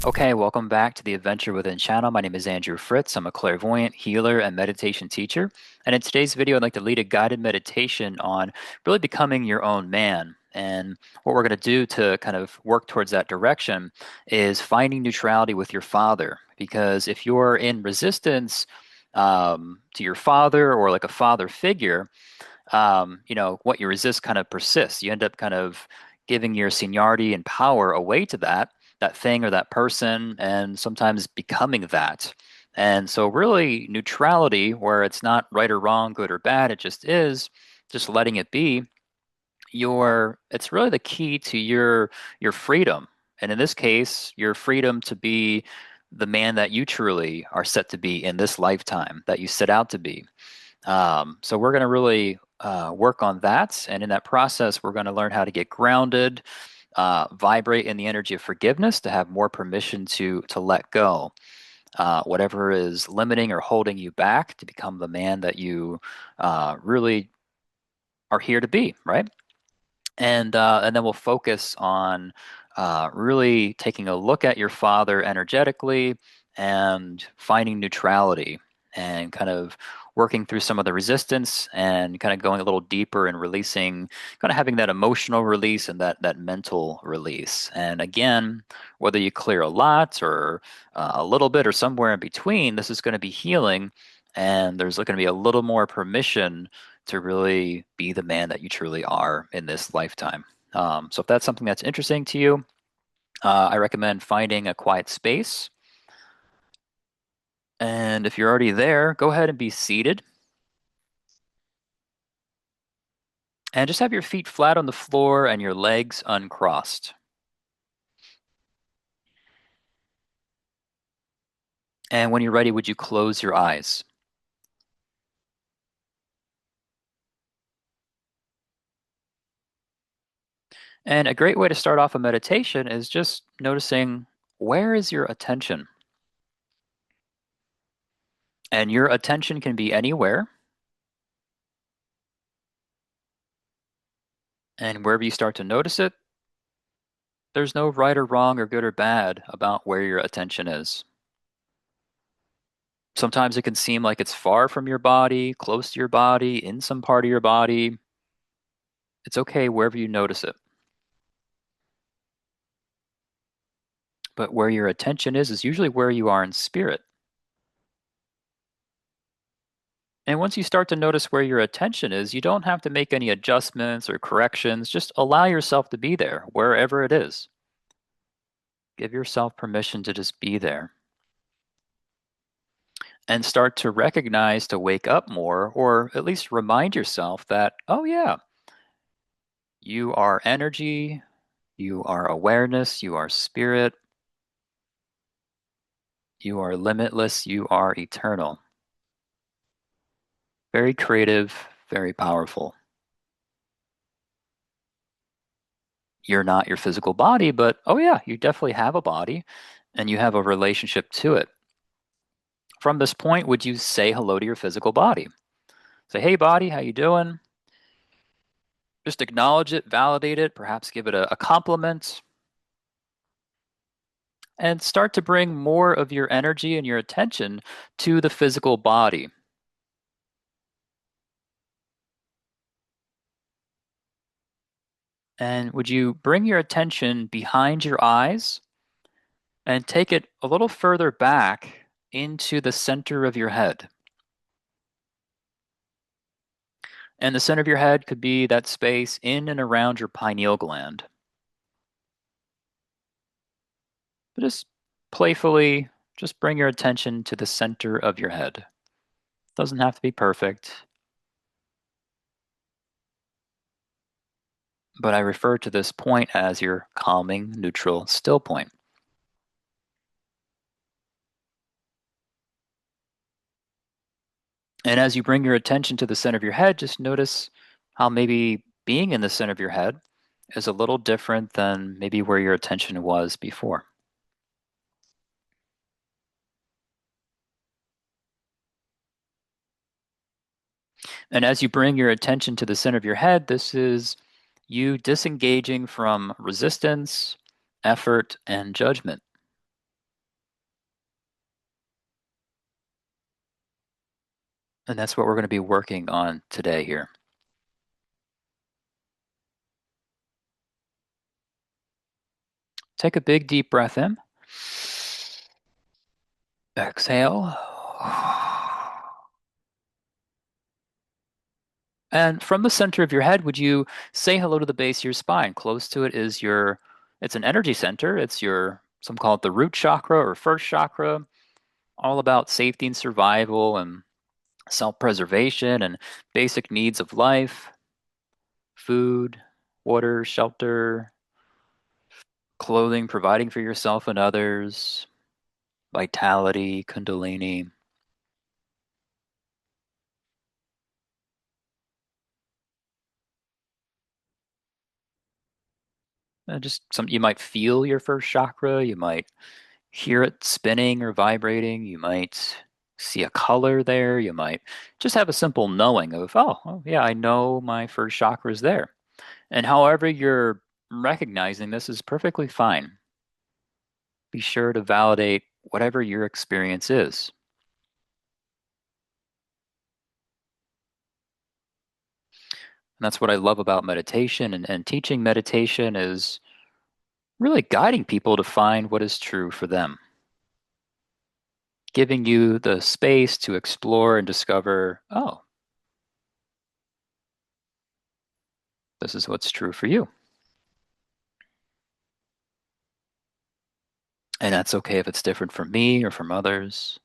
Okay, welcome back to the Adventure Within channel. My name is Andrew Fritz. I'm a clairvoyant, healer, and meditation teacher. And in today's video, I'd like to lead a guided meditation on really becoming your own man. And what we're going to do to kind of work towards that direction is finding neutrality with your father. Because if you're in resistance to your father or like a father figure, what you resist kind of persists. You end up kind of giving your seniority and power away to that thing or that person, and sometimes becoming that. And so, really, neutrality, where it's not right or wrong, good or bad, it just is, just letting it be. It's really the key to your freedom, and in this case, your freedom to be the man that you truly are set to be in this lifetime, that you set out to be. So we're going to really work on that. And in that process, we're going to learn how to get grounded, vibrate in the energy of forgiveness to have more permission to let go. Whatever is limiting or holding you back to become the man that you really are here to be, right? And then we'll focus on really taking a look at your father energetically and finding neutrality and kind of working through some of the resistance and kind of going a little deeper and releasing, kind of having that emotional release and that mental release. And again, whether you clear a lot or a little bit or somewhere in between, this is going to be healing, and there's going to be a little more permission to really be the man that you truly are in this lifetime. So if that's something that's interesting to you, I recommend finding a quiet space. And if you're already there, go ahead and be seated. And just have your feet flat on the floor and your legs uncrossed. And when you're ready, would you close your eyes? And a great way to start off a meditation is just noticing, where is your attention? And your attention can be anywhere. And wherever you start to notice it, there's no right or wrong or good or bad about where your attention is. Sometimes it can seem like it's far from your body, close to your body, in some part of your body. It's okay wherever you notice it. But where your attention is usually where you are in spirit. And once you start to notice where your attention is, you don't have to make any adjustments or corrections. Just allow yourself to be there, wherever it is. Give yourself permission to just be there. And start to recognize, to wake up more, or at least remind yourself that, oh, yeah, you are energy, you are awareness, you are spirit, you are limitless, you are eternal. Very creative, very powerful. You're not your physical body, but oh yeah, you definitely have a body and you have a relationship to it. From this point, would you say hello to your physical body? Say, hey body, how you doing? Just acknowledge it, validate it, perhaps give it a compliment, and start to bring more of your energy and your attention to the physical body. And would you bring your attention behind your eyes and take it a little further back into the center of your head? And the center of your head could be that space in and around your pineal gland. But just playfully, just bring your attention to the center of your head. Doesn't have to be perfect, but I refer to this point as your calming, neutral, still point. And as you bring your attention to the center of your head, just notice how maybe being in the center of your head is a little different than maybe where your attention was before. And as you bring your attention to the center of your head, this is you disengaging from resistance, effort, and judgment. And that's what we're going to be working on today here. Take a big deep breath in. Exhale. And from the center of your head, would you say hello to the base of your spine? Close to it is it's an energy center. It's some call it the root chakra or first chakra, all about safety and survival and self-preservation and basic needs of life, food, water, shelter, clothing, providing for yourself and others, vitality, kundalini. Just some you might feel your first chakra, you might hear it spinning or vibrating, you might see a color there, you might just have a simple knowing of, oh yeah, I know my first chakra is there. And however you're recognizing this is perfectly fine. Be sure to validate whatever your experience is. And that's what I love about meditation and teaching meditation is really guiding people to find what is true for them, giving you the space to explore and discover, oh, this is what's true for you. And that's okay if it's different from me or from others.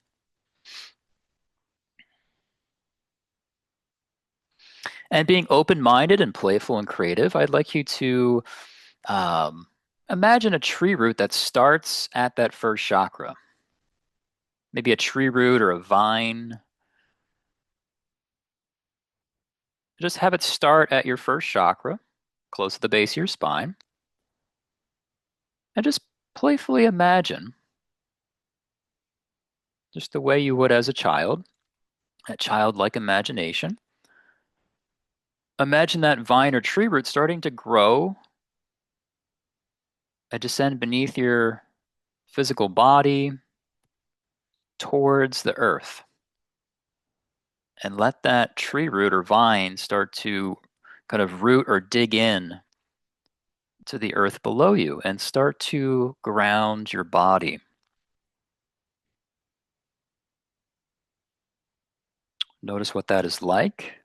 And being open minded and playful and creative, I'd like you to um, imagine a tree root that starts at that first chakra, maybe a tree root or a vine. Just have it start at your first chakra, close to the base of your spine, and just playfully imagine, just the way you would as a child, that childlike imagination. Imagine that vine or tree root starting to grow and descend beneath your physical body towards the earth. And let that tree root or vine start to kind of root or dig in to the earth below you and start to ground your body. Notice what that is like.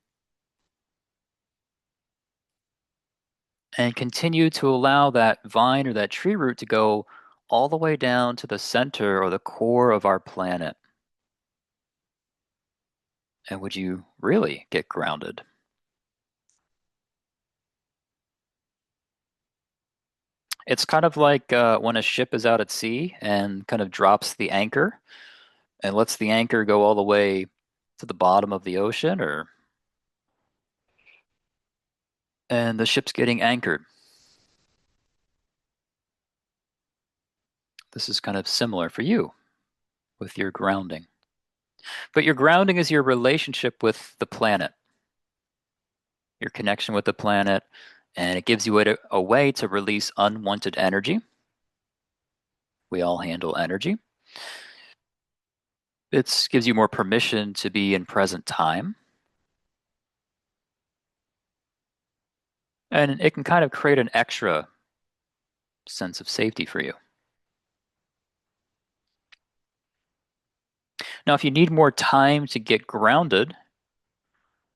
And continue to allow that vine or that tree root to go all the way down to the center or the core of our planet. And would you really get grounded? It's kind of like when a ship is out at sea and kind of drops the anchor and lets the anchor go all the way to the bottom of the ocean, or and the ship's getting anchored. This is kind of similar for you with your grounding. But your grounding is your relationship with the planet, your connection with the planet, and it gives you a way to release unwanted energy. We all handle energy. It gives you more permission to be in present time, and it can kind of create an extra sense of safety for you. Now, if you need more time to get grounded,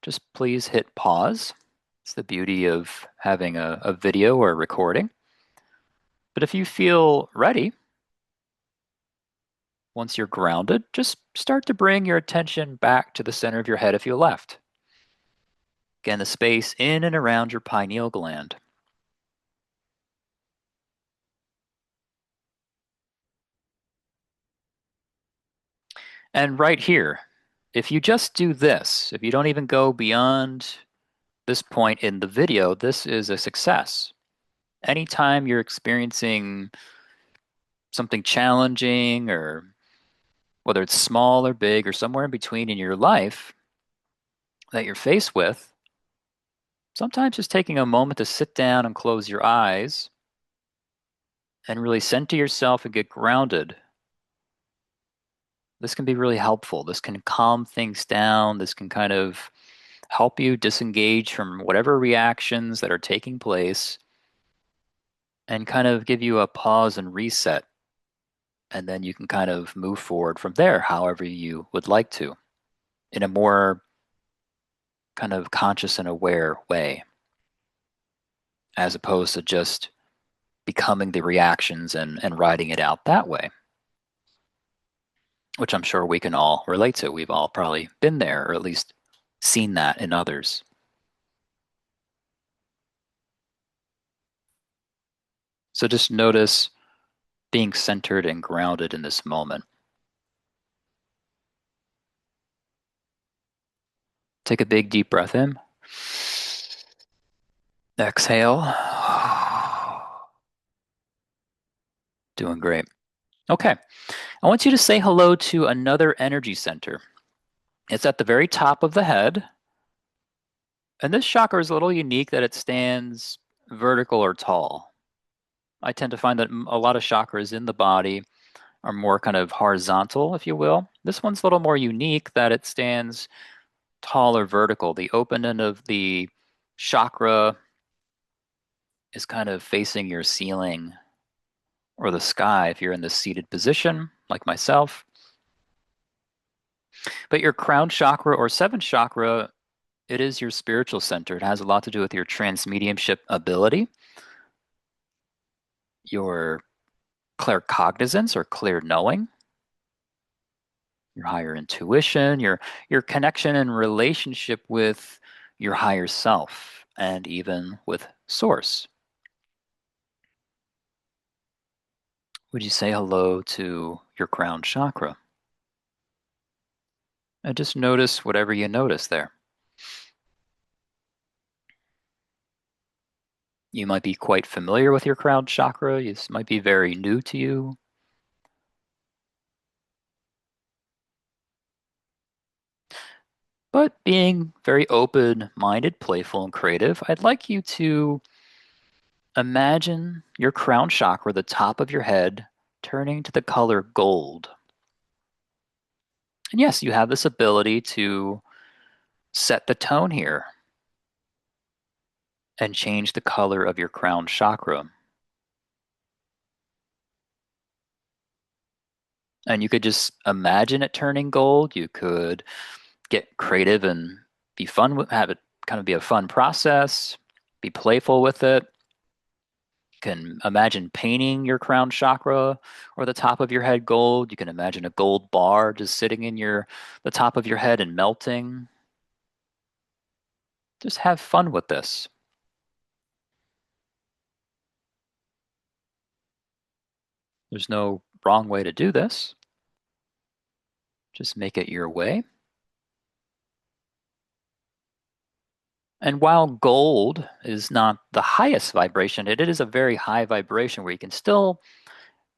just please hit pause. It's the beauty of having a video or a recording. But if you feel ready, once you're grounded, just start to bring your attention back to the center of your head if you left. Again, the space in and around your pineal gland. And right here, if you just do this, if you don't even go beyond this point in the video, this is a success. Anytime you're experiencing something challenging, or whether it's small or big or somewhere in between in your life that you're faced with, sometimes just taking a moment to sit down and close your eyes and really center yourself and get grounded This can be really helpful. This can calm things down. This can kind of help you disengage from whatever reactions that are taking place and kind of give you a pause and reset. And then you can kind of move forward from there, however you would like to, in a more kind of conscious and aware way, as opposed to just becoming the reactions and writing it out that way, which I'm sure we can all relate to. We've all probably been there, or at least seen that in others. So just notice being centered and grounded in this moment. Take a big deep breath in. Exhale. Doing great. Okay. I want you to say hello to another energy center. It's at the very top of the head. And this chakra is a little unique that it stands vertical or tall. I tend to find that a lot of chakras in the body are more kind of horizontal, if you will. This one's a little more unique that it stands tall or vertical. The open end of the chakra is kind of facing your ceiling or the sky if you're in the seated position, like myself. But your crown chakra or seventh chakra, it is your spiritual center. It has a lot to do with your transmediumship ability, your claircognizance or clear knowing, your higher intuition, your connection and relationship with your higher self and even with source. Would you say hello to your crown chakra? And just notice whatever you notice there. You might be quite familiar with your crown chakra. This might be very new to you. But being very open-minded, playful, and creative, I'd like you to imagine your crown chakra, the top of your head, turning to the color gold. And yes, you have this ability to set the tone here and change the color of your crown chakra. And you could just imagine it turning gold. You could get creative and be fun with, have it kind of be a fun process, be playful with it. You can imagine painting your crown chakra or the top of your head gold. You can imagine a gold bar just sitting in the top of your head and melting. Just have fun with this. There's no wrong way to do this. Just make it your way. And while gold is not the highest vibration, it is a very high vibration where you can still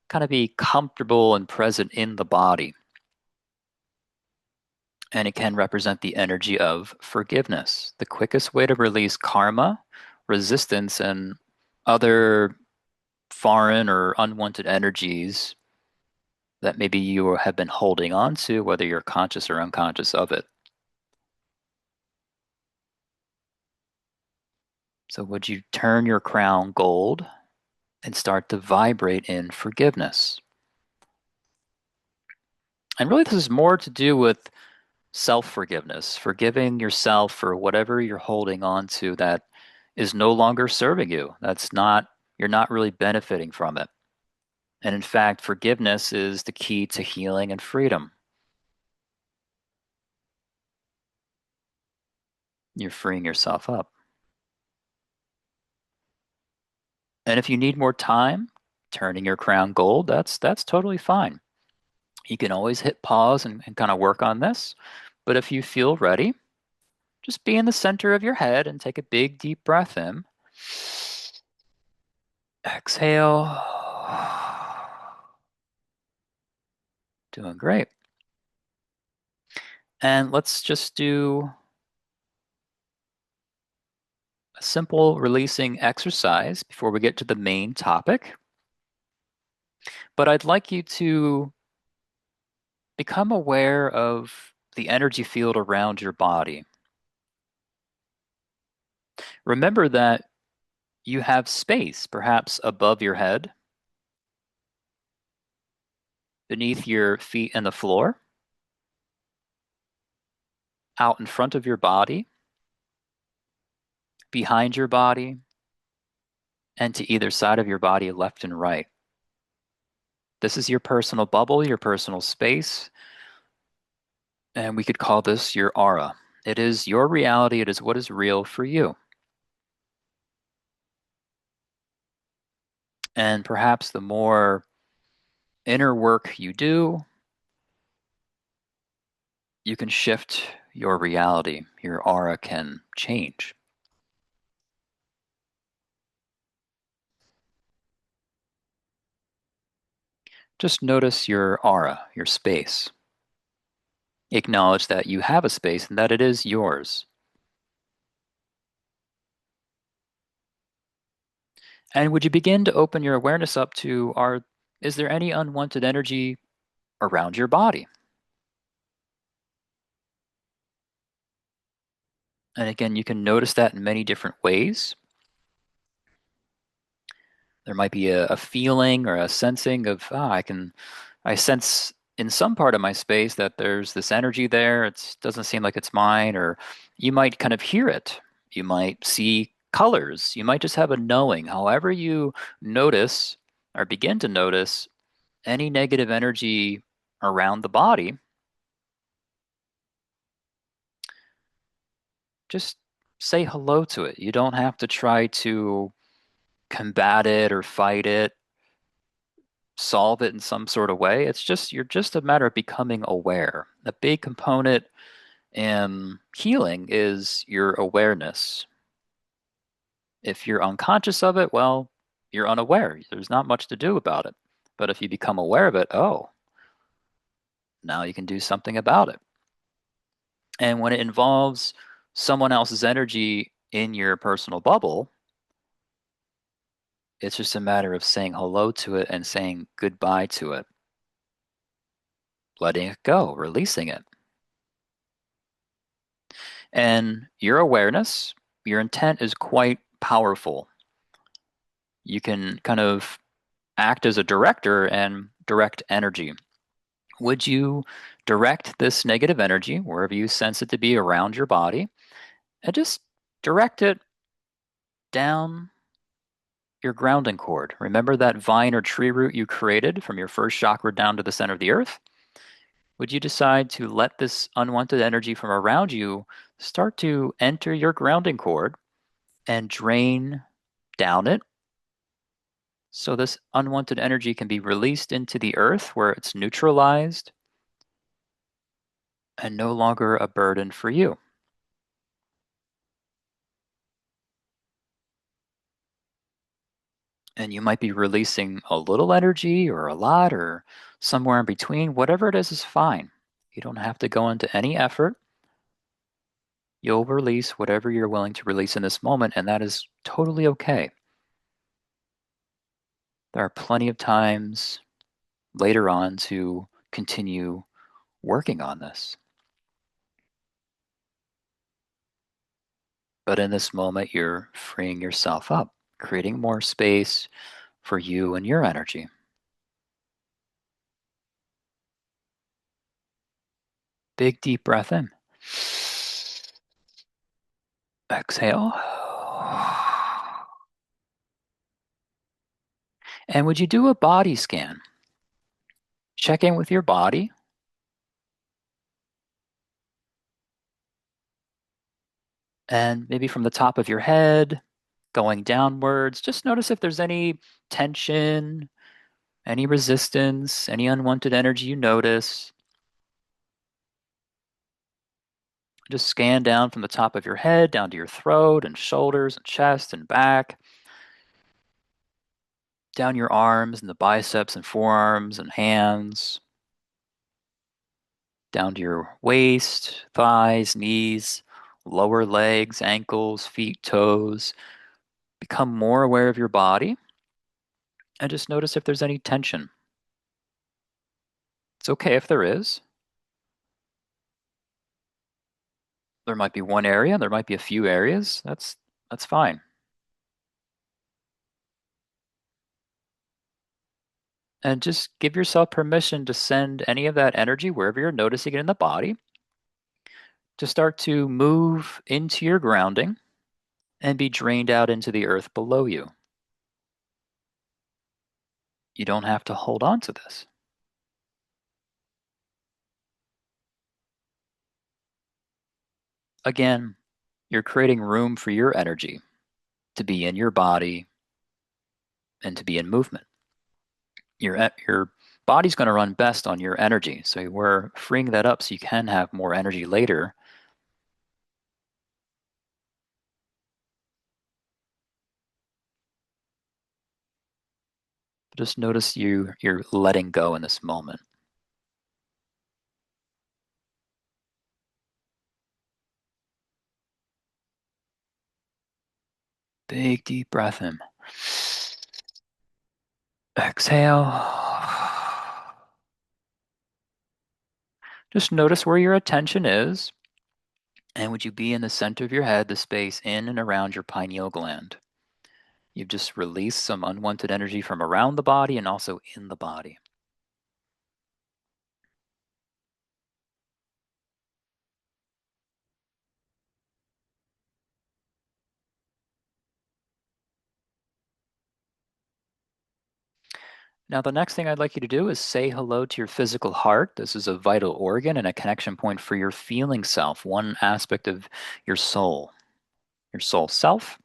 kind of be comfortable and present in the body. And it can represent the energy of forgiveness, the quickest way to release karma, resistance, and other foreign or unwanted energies that maybe you have been holding on to, whether you're conscious or unconscious of it. So, would you turn your crown gold and start to vibrate in forgiveness? And really, this is more to do with self forgiveness, forgiving yourself for whatever you're holding on to that is no longer serving you. You're not really benefiting from it. And in fact, forgiveness is the key to healing and freedom. You're freeing yourself up. And if you need more time turning your crown gold, that's totally fine. You can always hit pause and kind of work on this. But if you feel ready, just be in the center of your head and take a big deep breath in. Exhale. Doing great. And let's just do a simple releasing exercise before we get to the main topic. But I'd like you to Become aware of the energy field around your body. Remember that you have space, perhaps above your head, beneath your feet and the floor, out in front of your body, behind your body, and to either side of your body, left and right. This is your personal bubble, your personal space, and we could call this your aura. It is your reality, it is what is real for you. And perhaps the more inner work you do, you can shift your reality. Your aura can change. Just notice your aura, your space. Acknowledge that you have a space and that it is yours. And would you begin to open your awareness up to is there any unwanted energy around your body? And again, you can notice that in many different ways. There might be a feeling or a sensing of, I sense in some part of my space that there's this energy there. It doesn't seem like it's mine. Or you might kind of hear it. You might see colors. You might just have a knowing. However, you notice or begin to notice any negative energy around the body, just say hello to it. You don't have to try to combat it or fight it, solve it in some sort of way. It's just you're just a matter of becoming aware. A big component in healing is your awareness. If you're unconscious of it, well, you're unaware. There's not much to do about it. But if you become aware of it, oh, now you can do something about it. And when it involves someone else's energy in your personal bubble, it's just a matter of saying hello to it and saying goodbye to it, letting it go, releasing it. And your awareness, your intent is quite powerful. You can kind of act as a director and direct energy. Would you direct this negative energy wherever you sense it to be around your body and just direct it down your grounding cord? Remember that vine or tree root you created from your first chakra down to the center of the earth? Would you decide to let this unwanted energy from around you start to enter your grounding cord and drain down it so this unwanted energy can be released into the earth where it's neutralized and no longer a burden for you? And you might be releasing a little energy or a lot or somewhere in between. Whatever it is fine. You don't have to go into any effort. You'll release whatever you're willing to release in this moment, and that is totally okay. There are plenty of times later on to continue working on this. But in this moment, you're freeing yourself up, creating more space for you and your energy. Big deep breath in. Exhale. And would you do a body scan? Check in with your body and maybe from the top of your head going downwards, just notice if there's any tension, any resistance, any unwanted energy you notice. Just scan down from the top of your head down to your throat and shoulders and chest and back, down your arms and the biceps and forearms and hands, down to your waist, thighs, knees, lower legs, ankles, feet, toes. Become more aware of your body and just notice if there's any tension. It's okay if there is. There might be one area, there might be a few areas. That's fine. And just give yourself permission to send any of that energy wherever you're noticing it in the body to start to move into your grounding and be drained out into the earth below you. You don't have to hold on to this. Again, you're creating room for your energy to be in your body and to be in movement. Your body's going to run best on your energy. So we're freeing that up so you can have more energy later. Just notice you're letting go in this moment. Big deep breath in. Exhale. Just notice where your attention is, and would you be in the center of your head, the space in and around your pineal gland? You've just released some unwanted energy from around the body and also in the body. Now, the next thing I'd like you to do is say hello to your physical heart. This is a vital organ and a connection point for your feeling self, one aspect of your soul self,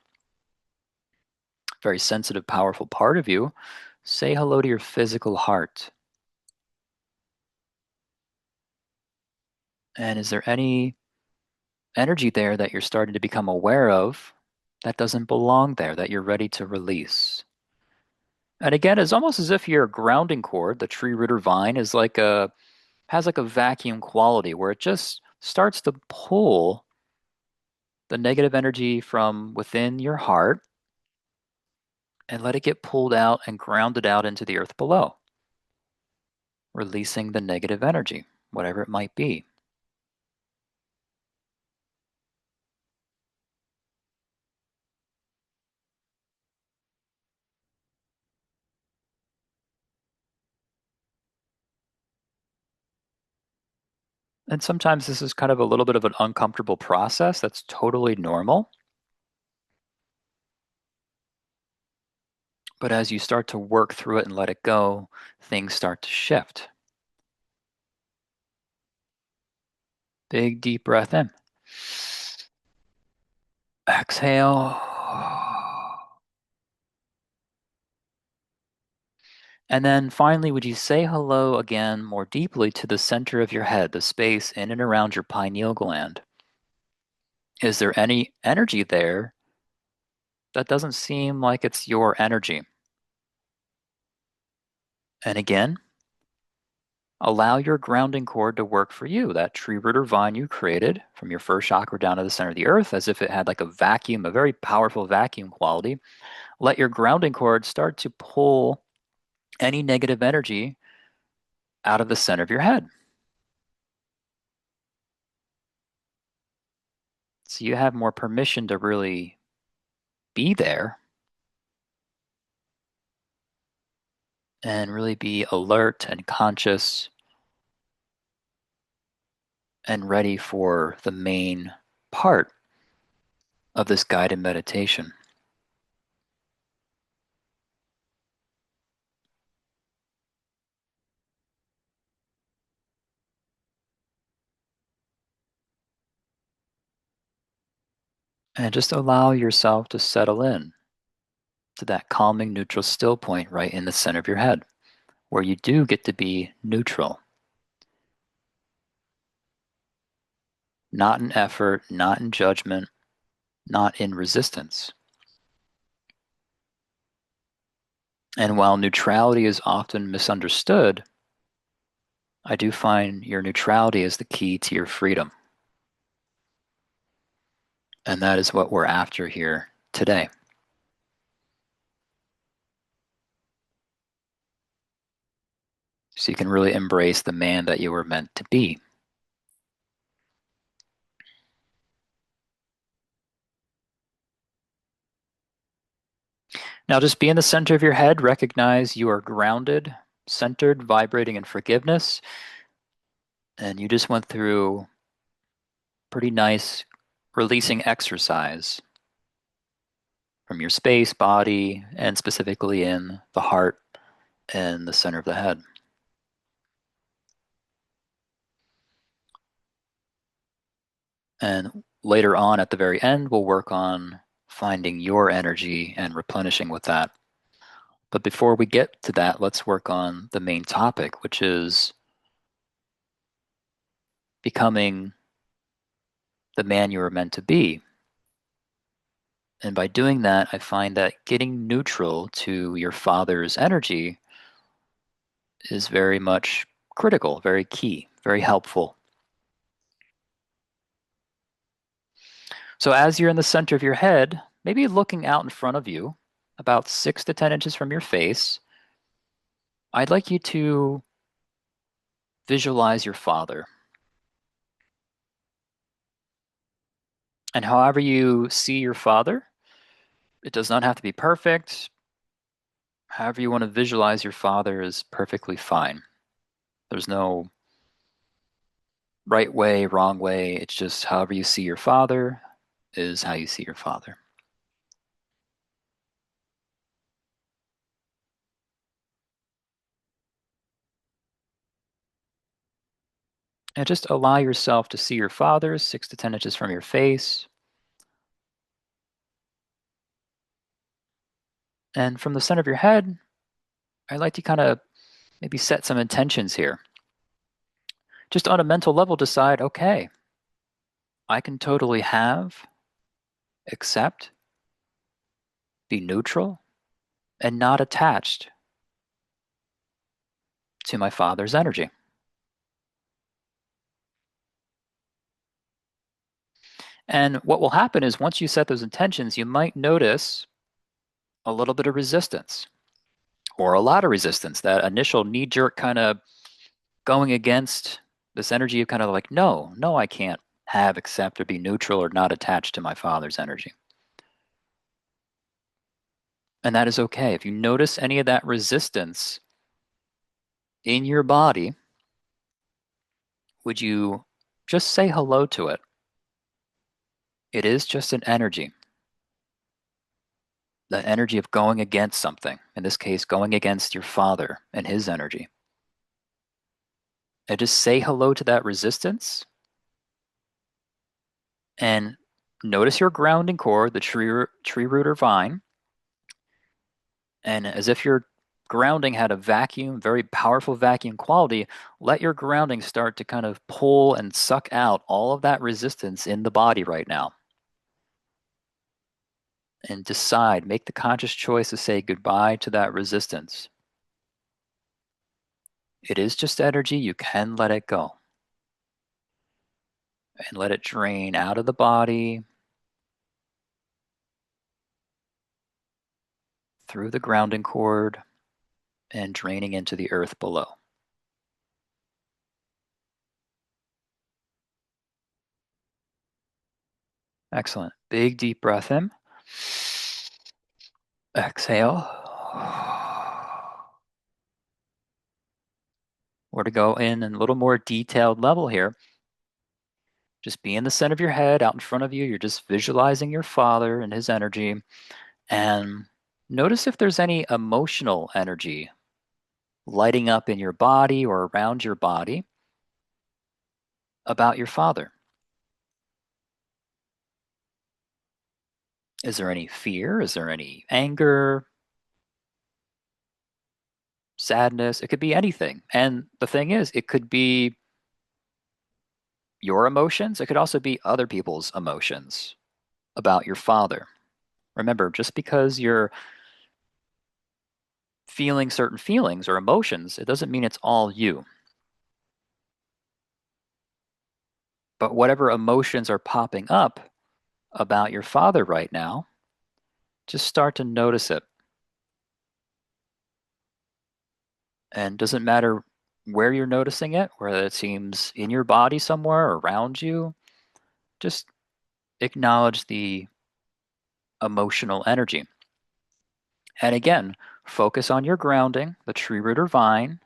very sensitive, powerful part of you. Say hello to your physical heart. And is there any energy there that you're starting to become aware of that doesn't belong there, that you're ready to release? And again, it's almost as if your grounding cord, the tree root or vine, is like a has like a vacuum quality where it just starts to pull the negative energy from within your heart and let it get pulled out and grounded out into the earth below, releasing the negative energy, whatever it might be. And sometimes this is kind of a little bit of an uncomfortable process. That's totally normal. But as you start to work through it and let it go, things start to shift. Big deep breath in. Exhale. And then finally, would you say hello again more deeply to the center of your head, the space in and around your pineal gland? Is there any energy there that doesn't seem like it's your energy? And again, allow your grounding cord to work for you, that tree root or vine you created from your first chakra down to the center of the earth, as if it had like a vacuum, a very powerful vacuum quality. Let your grounding cord start to pull any negative energy out of the center of your head. So you have more permission to really be there and really be alert and conscious and ready for the main part of this guided meditation. And just allow yourself to settle in to that calming, neutral, still point right in the center of your head, where you do get to be neutral, not in effort, not in judgment, not in resistance. And while neutrality is often misunderstood, I do find your neutrality is the key to your freedom. And that is what we're after here today. So you can really embrace the man that you were meant to be. Now just be in the center of your head. Recognize you are grounded, centered, vibrating in forgiveness. And you just went through pretty nice releasing exercise from your space, body, and specifically in the heart and the center of the head. And later on at the very end, we'll work on finding your energy and replenishing with that. But before we get to that, let's work on the main topic, which is becoming the man you are meant to be. And by doing that, I find that getting neutral to your father's energy is very much critical, very key, very helpful. So as you're in the center of your head, maybe looking out in front of you, about 6 to 10 inches from your face, I'd like you to visualize your father. And however you see your father, it does not have to be perfect. However you want to visualize your father is perfectly fine. There's no right way, wrong way. It's just however you see your father is how you see your father. And just allow yourself to see your father 6 to 10 inches from your face. And from the center of your head, I'd like to kind of maybe set some intentions here. Just on a mental level, decide, okay, I can totally have, accept, be neutral, and not attached to my father's energy. And what will happen is once you set those intentions, you might notice a little bit of resistance or a lot of resistance, that initial knee jerk kind of going against this energy of kind of like, no, no, I can't have, accept, or be neutral or not attached to my father's energy. And that is okay. If you notice any of that resistance in your body, would you just say hello to it? It is just an energy, the energy of going against something. In this case, going against your father and his energy. And just say hello to that resistance and notice your grounding core, the tree root or vine. And as if your grounding had a vacuum, very powerful vacuum quality, let your grounding start to kind of pull and suck out all of that resistance in the body right now. And decide, make the conscious choice to say goodbye to that resistance. It is just energy. You can let it go and let it drain out of the body, through the grounding cord, and draining into the earth below. Excellent. Big deep breath in. Exhale. We're to go in a little more detailed level here. Just be in the center of your head, out in front of you. You're just visualizing your father and his energy. And notice if there's any emotional energy lighting up in your body or around your body about your father. Is there any fear? Is there any anger, sadness? It could be anything. And the thing is, it could be your emotions. It could also be other people's emotions about your father. Remember, just because you're feeling certain feelings or emotions, it doesn't mean it's all you. But whatever emotions are popping up about your father right now, just start to notice it. And doesn't matter where you're noticing it, whether it seems in your body somewhere or around you, just acknowledge the emotional energy. And again, focus on your grounding, the tree root or vine,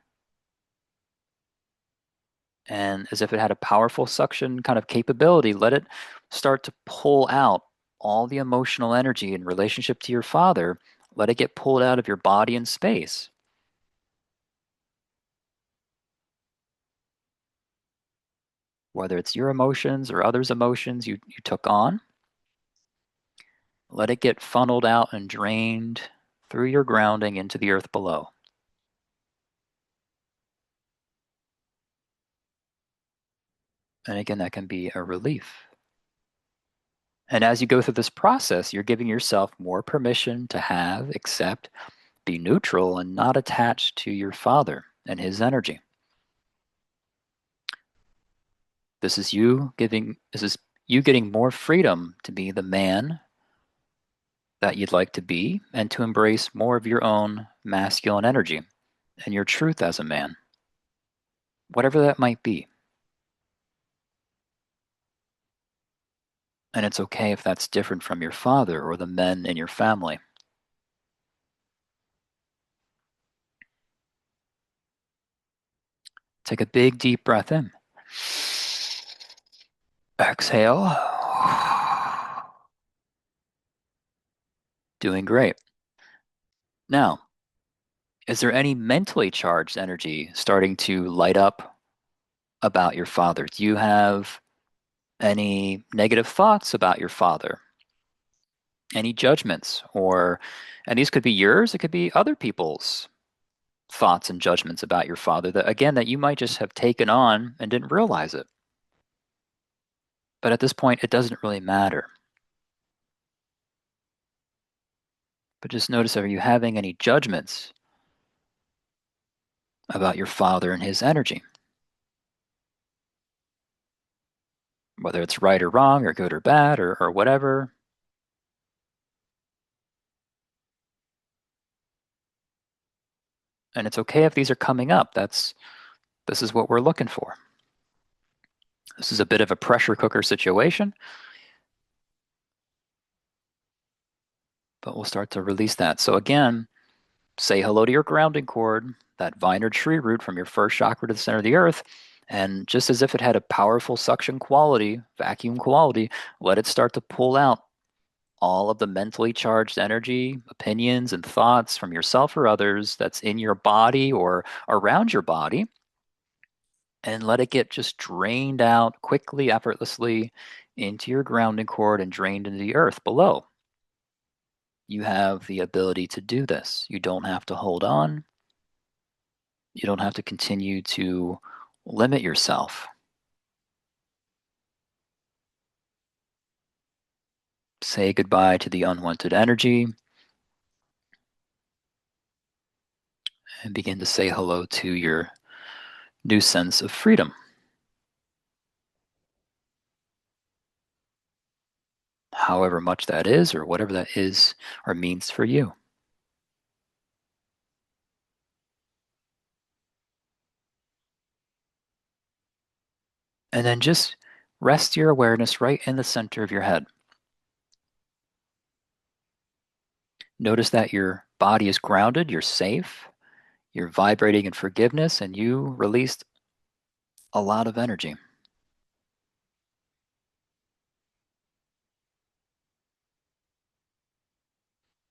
and as if it had a powerful suction kind of capability, let it start to pull out all the emotional energy in relationship to your father. Let it get pulled out of your body and space. Whether it's your emotions or others' emotions you took on, let it get funneled out and drained through your grounding into the earth below. And again, that can be a relief. And as you go through this process, you're giving yourself more permission to have, accept, be neutral, and not attached to your father and his energy. This is you getting more freedom to be the man that you'd like to be and to embrace more of your own masculine energy and your truth as a man, whatever that might be. And it's okay if that's different from your father or the men in your family. Take a big deep breath in. Exhale. Doing great. Now, is there any mentally charged energy starting to light up about your father? Do you have any negative thoughts about your father? Any judgments? And these could be yours, it could be other people's thoughts and judgments about your father that, again, that you might just have taken on and didn't realize it. But at this point, it doesn't really matter. But just notice, are you having any judgments about your father and his energy? Whether it's right or wrong, or good or bad, or whatever. And it's okay if these are coming up. This is what we're looking for. This is a bit of a pressure cooker situation, but we'll start to release that. So again, say hello to your grounding cord, that vine or tree root from your first chakra to the center of the earth. And just as if it had a powerful suction quality, vacuum quality, let it start to pull out all of the mentally charged energy, opinions, and thoughts from yourself or others that's in your body or around your body. And let it get just drained out quickly, effortlessly into your grounding cord and drained into the earth below. You have the ability to do this. You don't have to hold on. You don't have to continue to limit yourself. Say goodbye to the unwanted energy and begin to say hello to your new sense of freedom, however much that is, or whatever that is or means for you. And then just rest your awareness right in the center of your head. Notice that your body is grounded, you're safe, you're vibrating in forgiveness, and you released a lot of energy.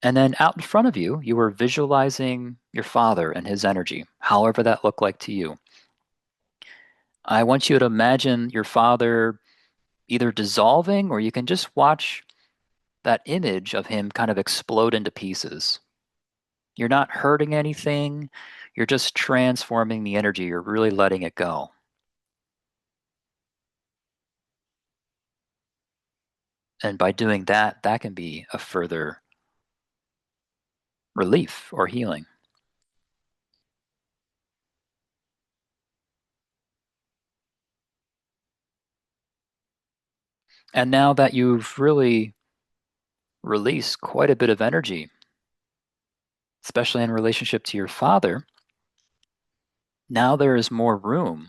And then out in front of you, you were visualizing your father and his energy, however that looked like to you. I want you to imagine your father either dissolving, or you can just watch that image of him kind of explode into pieces. You're not hurting anything, you're just transforming the energy, you're really letting it go. And by doing that, that can be a further relief or healing. And now that you've really released quite a bit of energy, especially in relationship to your father, now there is more room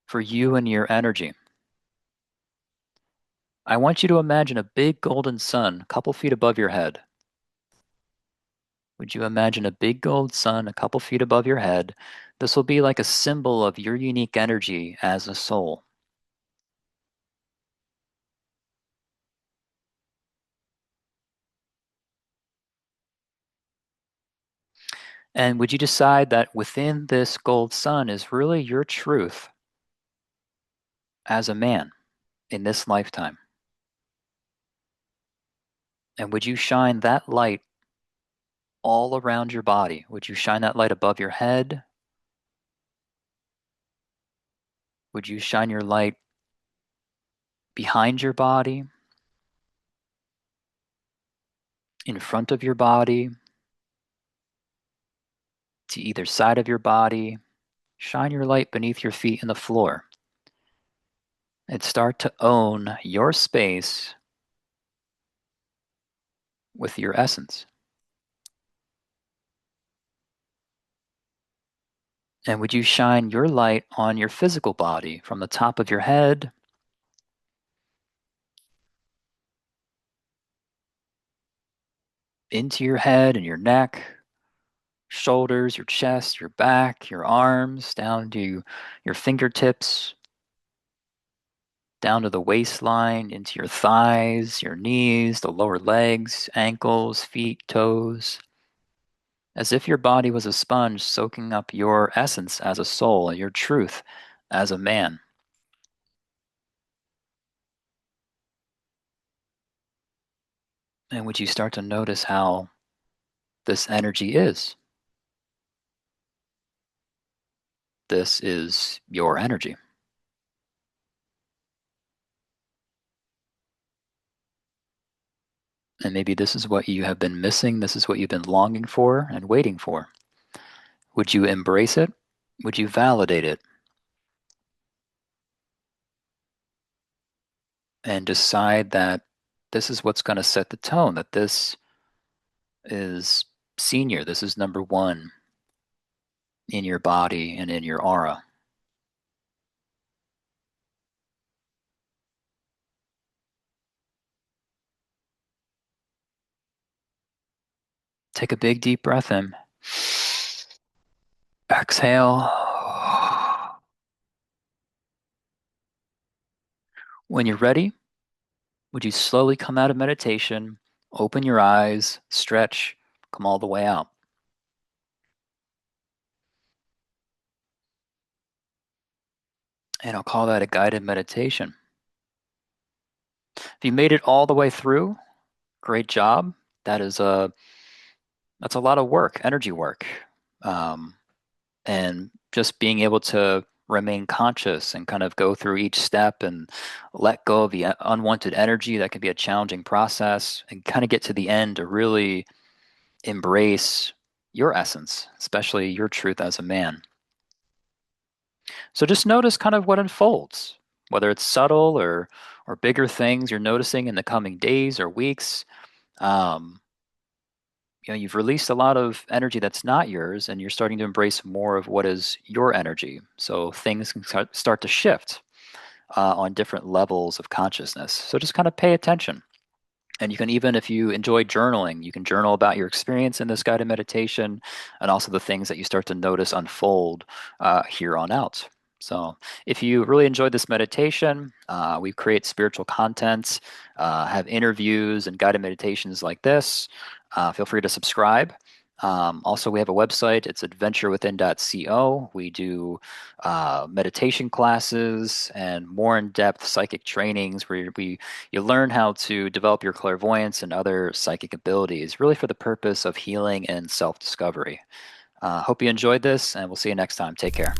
for you and your energy. I want you to imagine a big golden sun a couple feet above your head. Would you imagine a big gold sun a couple feet above your head? This will be like a symbol of your unique energy as a soul. And would you decide that within this gold sun is really your truth as a man in this lifetime? And would you shine that light all around your body? Would you shine that light above your head? Would you shine your light behind your body, in front of your body, to either side of your body? Shine your light beneath your feet in the floor and start to own your space with your essence. And would you shine your light on your physical body from the top of your head into your head and your neck, shoulders, your chest, your back, your arms, down to your fingertips, down to the waistline, into your thighs, your knees, the lower legs, ankles, feet, toes, as if your body was a sponge soaking up your essence as a soul and your truth as a man. And would you start to notice how this energy is? This is your energy. And maybe this is what you have been missing. This is what you've been longing for and waiting for. Would you embrace it? Would you validate it and decide that this is what's going to set the tone, that this is senior, this is number one in your body and in your aura? Take a big deep breath in. Exhale. When you're ready, would you slowly come out of meditation, open your eyes, stretch, come all the way out? And I'll call that a guided meditation. If you made it all the way through, great job. That is that's a lot of work, energy work. Um, and just being able to remain conscious and kind of go through each step and let go of the unwanted energy that can be a challenging process and kind of get to the end to really embrace your essence, especially your truth as a man. So just notice kind of what unfolds, whether it's subtle or bigger things you're noticing in the coming days or weeks. Um, you've released a lot of energy that's not yours, and you're starting to embrace more of what is your energy. So things can start to shift on different levels of consciousness. So just kind of pay attention. And you can even, if you enjoy journaling, you can journal about your experience in this guided meditation and also the things that you start to notice unfold here on out. So, if you really enjoyed this meditation, we create spiritual content, have interviews and guided meditations like this. Feel free to subscribe. Also, we have a website. It's adventurewithin.co. We do meditation classes and more in-depth psychic trainings where you learn how to develop your clairvoyance and other psychic abilities, really for the purpose of healing and self-discovery. Hope you enjoyed this, and we'll see you next time. Take care.